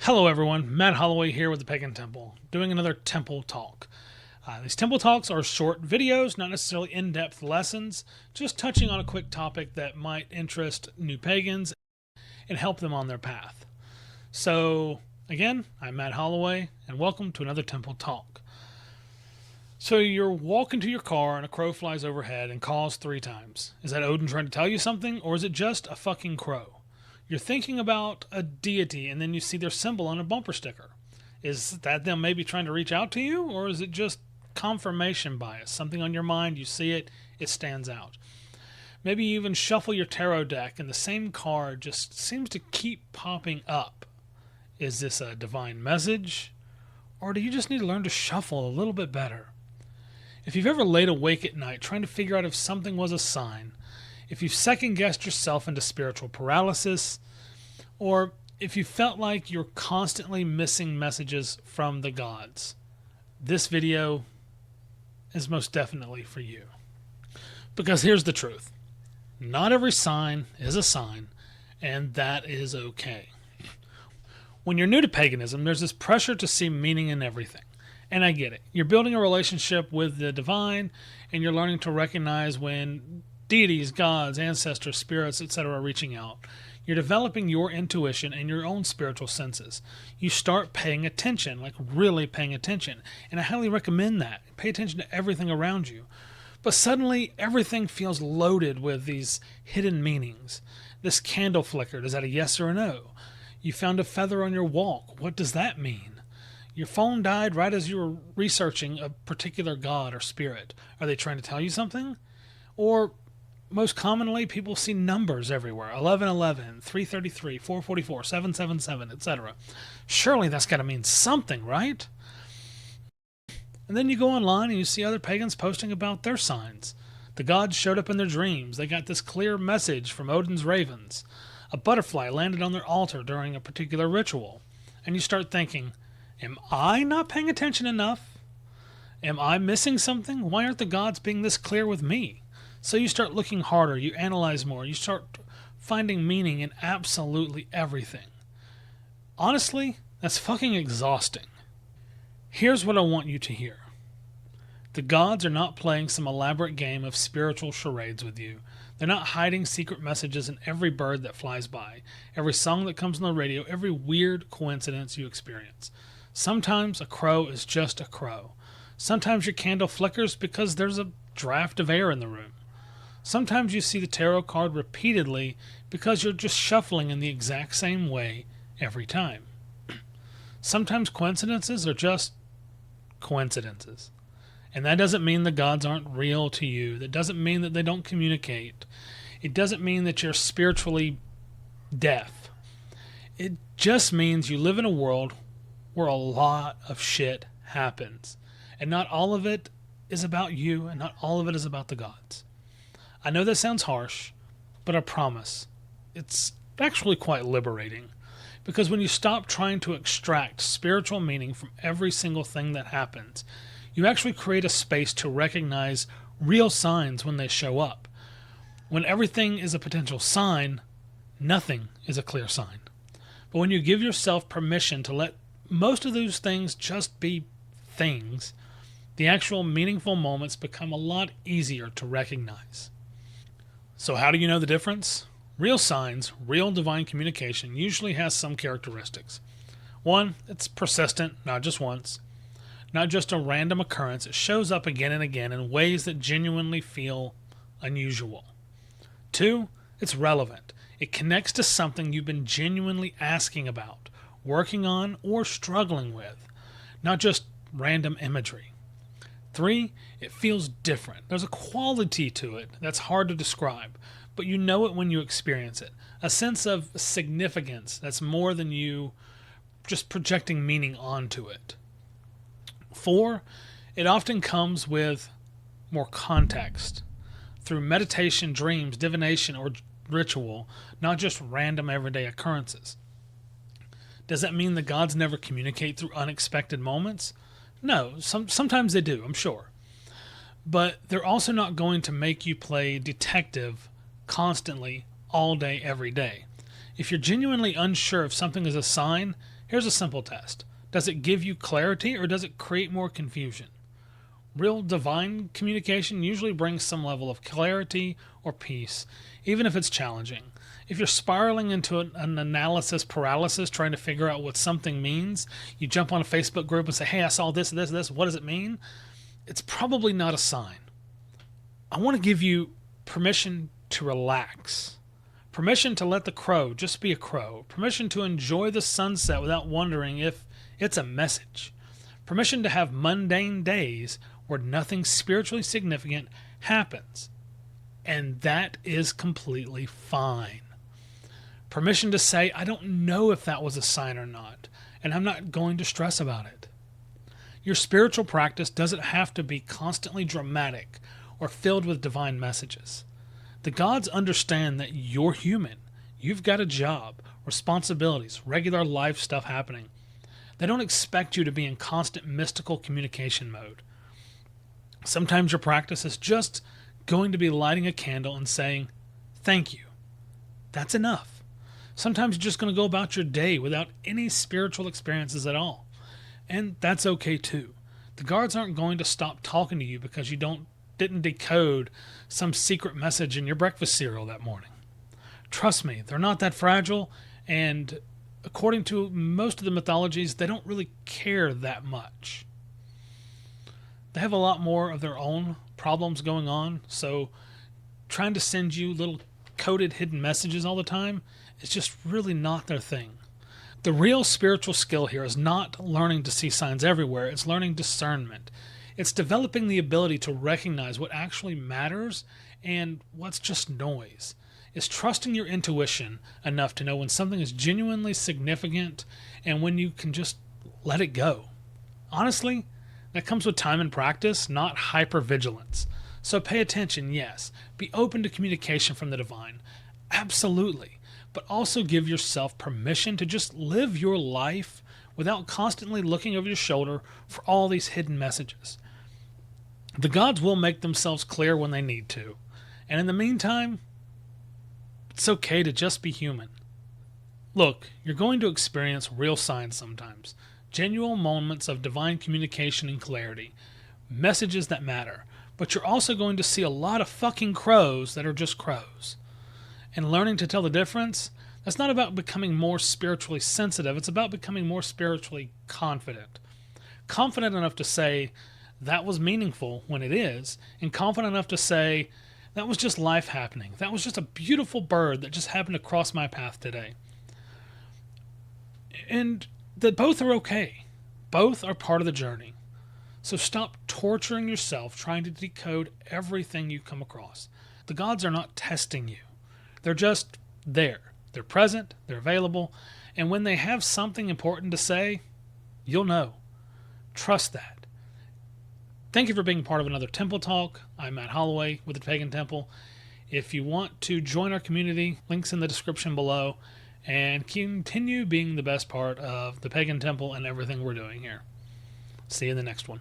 Hello everyone, Matt Holloway here with the Pagan Temple, doing another temple talk. These temple talks are short videos, not necessarily in-depth lessons, just touching on a quick topic that might interest new pagans and help them on their path. So, again, I'm Matt Holloway, and welcome to another temple talk. So you're walking to your car and a crow flies overhead and caws 3 times. Is that Odin trying to tell you something, or is it just a fucking crow? You're thinking about a deity and then you see their symbol on a bumper sticker. Is that them maybe trying to reach out to you, or is it just confirmation bias? Something on your mind, you see it, it stands out. Maybe you even shuffle your tarot deck and the same card just seems to keep popping up. Is this a divine message? Or do you just need to learn to shuffle a little bit better? If you've ever laid awake at night trying to figure out if something was a sign, if you've second guessed yourself into spiritual paralysis, or if you felt like you're constantly missing messages from the gods, this video is most definitely for you. Because here's the truth. Not every sign is a sign, and that is okay. When you're new to paganism, there's this pressure to see meaning in everything. And I get it. You're building a relationship with the divine, and you're learning to recognize when deities, gods, ancestors, spirits, etc. are reaching out. You're developing your intuition and your own spiritual senses. You start paying attention, like really paying attention. And I highly recommend that. Pay attention to everything around you. But suddenly, everything feels loaded with these hidden meanings. This candle flickered. Is that a yes or a no? You found a feather on your walk. What does that mean? Your phone died right as you were researching a particular god or spirit. Are they trying to tell you something? Or most commonly, people see numbers everywhere. 1111, 333, 444, 777, etc. Surely that's got to mean something, right? And then you go online and you see other pagans posting about their signs. The gods showed up in their dreams. They got this clear message from Odin's ravens. A butterfly landed on their altar during a particular ritual. And you start thinking, am I not paying attention enough? Am I missing something? Why aren't the gods being this clear with me? So you start looking harder, you analyze more, you start finding meaning in absolutely everything. Honestly, that's fucking exhausting. Here's what I want you to hear. The gods are not playing some elaborate game of spiritual charades with you. They're not hiding secret messages in every bird that flies by, every song that comes on the radio, every weird coincidence you experience. Sometimes a crow is just a crow. Sometimes your candle flickers because there's a draft of air in the room. Sometimes you see the tarot card repeatedly because you're just shuffling in the exact same way every time. Sometimes coincidences are just coincidences. And that doesn't mean the gods aren't real to you. That doesn't mean that they don't communicate. It doesn't mean that you're spiritually deaf. It just means you live in a world where a lot of shit happens. And not all of it is about you, and not all of it is about the gods. I know that sounds harsh, but I promise, it's actually quite liberating. Because when you stop trying to extract spiritual meaning from every single thing that happens, you actually create a space to recognize real signs when they show up. When everything is a potential sign, nothing is a clear sign. But when you give yourself permission to let most of those things just be things, the actual meaningful moments become a lot easier to recognize. So how do you know the difference? Real signs, real divine communication usually has some characteristics. 1, it's persistent, not just once. Not just a random occurrence, it shows up again and again in ways that genuinely feel unusual. 2, it's relevant. It connects to something you've been genuinely asking about, working on, or struggling with. Not just random imagery. 3, it feels different. There's a quality to it that's hard to describe, but you know it when you experience it. A sense of significance that's more than you just projecting meaning onto it. 4, it often comes with more context through meditation, dreams, divination, or ritual, not just random everyday occurrences. Does that mean the gods never communicate through unexpected moments? No, sometimes they do, I'm sure. But they're also not going to make you play detective constantly, all day, every day. If you're genuinely unsure if something is a sign, Here's a simple test. Does it give you clarity or does it create more confusion? Real divine communication usually brings some level of clarity or peace, even if it's challenging. If you're spiraling into an analysis paralysis trying to figure out what something means, you jump on a Facebook group and say, hey, I saw this, what does it mean? It's probably not a sign. I want to give you permission to relax. Permission to let the crow just be a crow. Permission to enjoy the sunset without wondering if it's a message. Permission to have mundane days where nothing spiritually significant happens. And that is completely fine. Permission to say, I don't know if that was a sign or not, and I'm not going to stress about it. Your spiritual practice doesn't have to be constantly dramatic or filled with divine messages. The gods understand that you're human. You've got a job, responsibilities, regular life stuff happening. They don't expect you to be in constant mystical communication mode. Sometimes your practice is just going to be lighting a candle and saying, thank you. That's enough. Sometimes you're just going to go about your day without any spiritual experiences at all. And that's okay too. The guards aren't going to stop talking to you because you didn't decode some secret message in your breakfast cereal that morning. Trust me, they're not that fragile, and according to most of the mythologies, they don't really care that much. They have a lot more of their own problems going on, so trying to send you little coded hidden messages all the time is just really not their thing. The real spiritual skill here is not learning to see signs everywhere, it's learning discernment. It's developing the ability to recognize what actually matters and what's just noise. It's trusting your intuition enough to know when something is genuinely significant and when you can just let it go. Honestly, that comes with time and practice, not hypervigilance. So pay attention, yes. Be open to communication from the divine. Absolutely. But also give yourself permission to just live your life without constantly looking over your shoulder for all these hidden messages. The gods will make themselves clear when they need to. And in the meantime, it's okay to just be human. Look, you're going to experience real signs sometimes. Genuine moments of divine communication and clarity. Messages that matter. But you're also going to see a lot of fucking crows that are just crows. And learning to tell the difference, that's not about becoming more spiritually sensitive. It's about becoming more spiritually confident. Confident enough to say, that was meaningful when it is. And confident enough to say, that was just life happening. That was just a beautiful bird that just happened to cross my path today. And that both are okay. Both are part of the journey. So stop torturing yourself trying to decode everything you come across. The gods are not testing you. They're just there. They're present, they're available, and when they have something important to say, you'll know. Trust that. Thank you for being part of another Temple Talk. I'm Matt Holloway with the Pagan Temple. If you want to join our community, links in the description below, and continue being the best part of the Pagan Temple and everything we're doing here. See you in the next one.